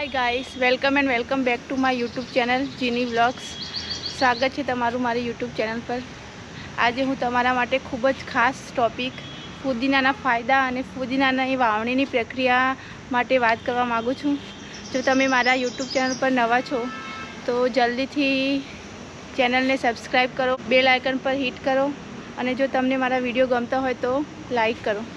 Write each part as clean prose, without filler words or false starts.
Hi guys, welcome and welcome back to my YouTube channel Jeeni vlogs. स्वागत है तमारू मारी YouTube channel पर। आज हूँ तमारा माटे खूब ज खास टॉपिक फुदीनाना फायदा अने फुदीनानी वावणीनी प्रक्रिया माटे बात करवा मागू छूँ। जो तमे मारा यूट्यूब चैनल पर नवा छो तो जल्दी थी चैनल ने सब्सक्राइब करो, बेल आइकन पर हिट करो और जो तमने मारा वीडियो गमता हो तो लाइक करो।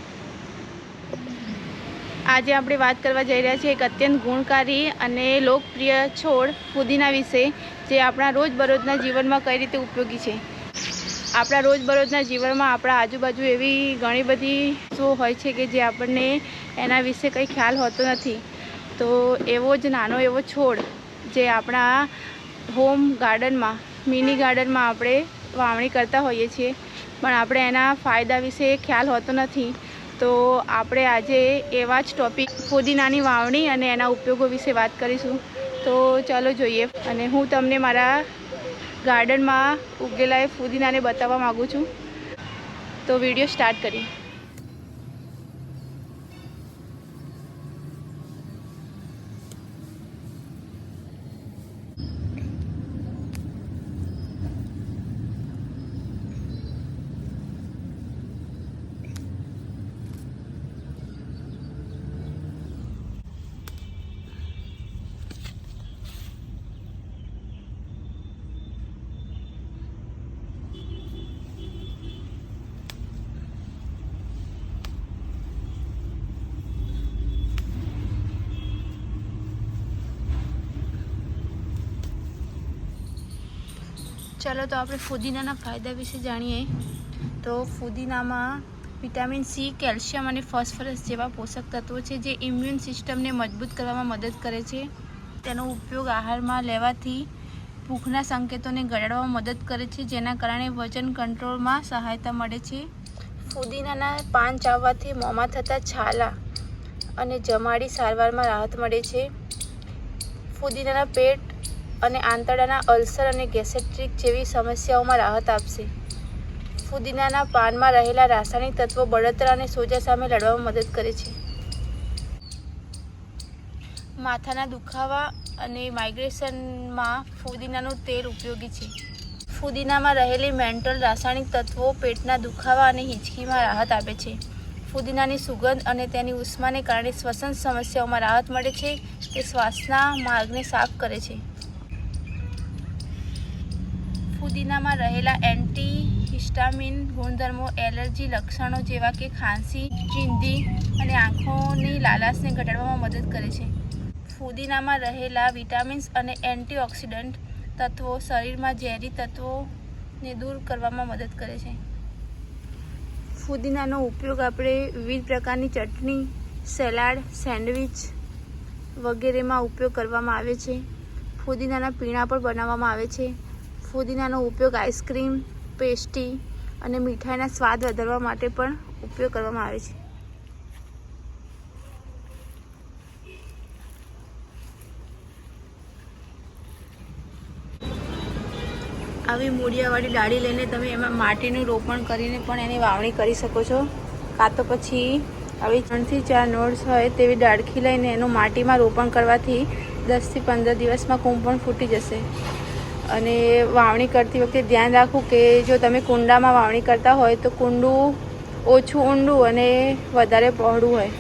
आज આપણે વાત કરવા જઈ રહ્યા છીએ એક અત્યંત ગુણકારી અને લોકપ્રિય છોડ ફુદીના વિશે, જે આપણા રોજબરોજના જીવનમાં કઈ રીતે ઉપયોગી છે। આપણા રોજબરોજના જીવનમાં આપણા આજુબાજુ એવી ઘણી બધી વસ્તુઓ હોય છે કે જે આપણને એના વિશે કંઈ ખ્યાલ હોતો નથી। તો એવો જ નાનો એવો છોડ જે આપણા હોમ ગાર્ડનમાં, મિની ગાર્ડનમાં આપણે વાવણી કરતા હોઈએ છીએ, પણ આપણે એના ફાયદા વિશે ખ્યાલ હોતો નથી। तो આપણે આજે એવા જ ટોપિક ફુદીનાની વાવણી અને એના ઉપયોગો વિશે વાત કરીશું। તો ચાલો જોઈએ। અને હું તમને મારા ગાર્ડનમાં ઉગેલા એ ફુદીનાને બતાવવા માગું છું। તો વિડીયો સ્ટાર્ટ કરીએ। चलो तो આપણે ફુદીનાના ફાયદા વિશે જાણીએ। તો ફુદીનામાં વિટામિન સી, કેલ્શિયમ અને ફોસ્ફરસ જેવા પોષક તત્વો છે જે ઇમ્યુન સિસ્ટમને મજબૂત કરવામાં મદદ કરે છે। તેનો ઉપયોગ આહારમાં લેવાથી ભૂખના સંકેતોને ઘટાડવામાં મદદ કરે છે, જેના કારણે વજન કંટ્રોલમાં સહાયતા મળે છે। ફુદીનાના પાન ચાવવાથી મોંમાં થતા છાલા અને જમાડી સારવારમાં રાહત મળે છે। ફુદીનાના પેટ અને આંતરડાના અલ્સર અને ગેસ્ટ્રિક જેવી સમસ્યાઓમાં રાહત આપશે। ફુદીનાના પાનમાં રહેલા રાસાયણિક તત્વો બળતરા અને સોજા સામે લડવામાં મદદ કરે છે। માથાના દુખાવા અને માઇગ્રેશનમાં ફુદીનાનું તેલ ઉપયોગી છે। ફુદીનામાં રહેલી મેન્ટલ રાસાયણિક તત્વો પેટના દુખાવા અને હિંચકીમાં રાહત આપે છે। ફુદીનાની સુગંધ અને તેની ઉષ્માને કારણે શ્વસન સમસ્યાઓમાં રાહત મળે છે। તે શ્વાસના માર્ગને સાફ કરે છે। ફુદીનામાં રહેલા એન્ટી હિસ્ટામિન ગુણધર્મો એલર્જી લક્ષણો જેવા કે ખાંસી, ચીંધી અને આંખોની લાલાશને ઘટાડવામાં મદદ કરે છે। ફુદીનામાં રહેલા વિટામિન્સ અને એન્ટીઓક્સિડન્ટ તત્વો શરીરમાં ઝેરી તત્વોને દૂર કરવામાં મદદ કરે છે। ફુદીનાનો ઉપયોગ આપણે વિવિધ પ્રકારની ચટણી, સલાડ, સેન્ડવિચ વગેરેમાં ઉપયોગ કરવામાં આવે છે। ફુદીનાના પીણા પણ બનાવવામાં આવે છે। ફુદીનાનો ઉપયોગ આઈસ્ક્રીમ, પેસ્ટ્રી અને મીઠાઈના સ્વાદ વધારવા માટે પણ ઉપયોગ કરવામાં આવે છે। આવી મૂળિયાવાળી ડાળી લઈને તમે એમાં માટીનું રોપણ કરીને પણ એની વાવણી કરી શકો છો। કાં તો પછી આવી 3 થી 4 નોડ્સ હોય તેવી ડાળખી લઈને એનું માટીમાં રોપણ કરવાથી 10 થી 15 દિવસમાં કૂંપ પણ ફૂટી જશે। અને વાવણી કરતી વખતે ધ્યાન રાખવું કે જો તમે કુંડામાં વાવણી કરતા હોય તો કુંડું ઓછું ઊંડું અને વધારે પહોળું હોય,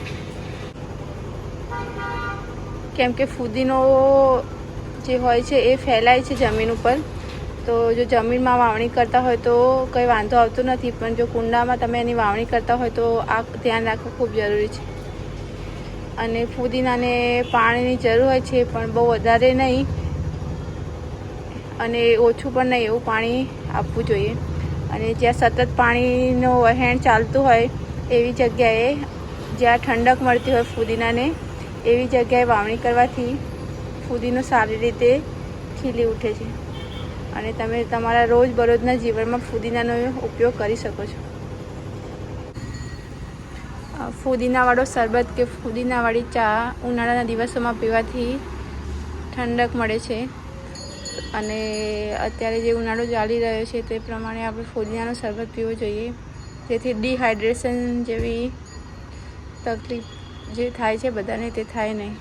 કેમ કે ફુદીનો જે હોય છે એ ફેલાય છે જમીન ઉપર। તો જો જમીનમાં વાવણી કરતા હોય તો કંઈ વાંધો આવતો નથી, પણ જો કુંડામાં તમે એની વાવણી કરતા હોય તો આ ધ્યાન રાખવું ખૂબ જરૂરી છે। અને ફુદીનાને પાણીની જરૂર હોય છે, પણ બહુ વધારે નહીં અને ઓછું પણ નહીં, એવું પાણી આપવું જોઈએ। અને જ્યાં સતત પાણીનું વહેણ ચાલતું હોય એવી જગ્યાએ, જ્યાં ઠંડક મળતી હોય ફુદીનાને, એવી જગ્યાએ વાવણી કરવાથી ફુદીનો સારી રીતે ખીલી ઉઠે છે અને તમે તમારા રોજબરોજના જીવનમાં ફુદીનાનો ઉપયોગ કરી શકો છો। ફુદીનાવાળો શરબત કે ફુદીનાવાળી ચા ઉનાળાના દિવસોમાં પીવાથી ઠંડક મળે છે। અને અત્યારે જે ઉનાળો ચાલી રહ્યો છે તે પ્રમાણે આપણે ફુદીનાનો શરબત પીવો જોઈએ, જેથી ડિહાઇડ્રેશન જેવી તકલીફ જે થાય છે બધાને તે થાય નહીં।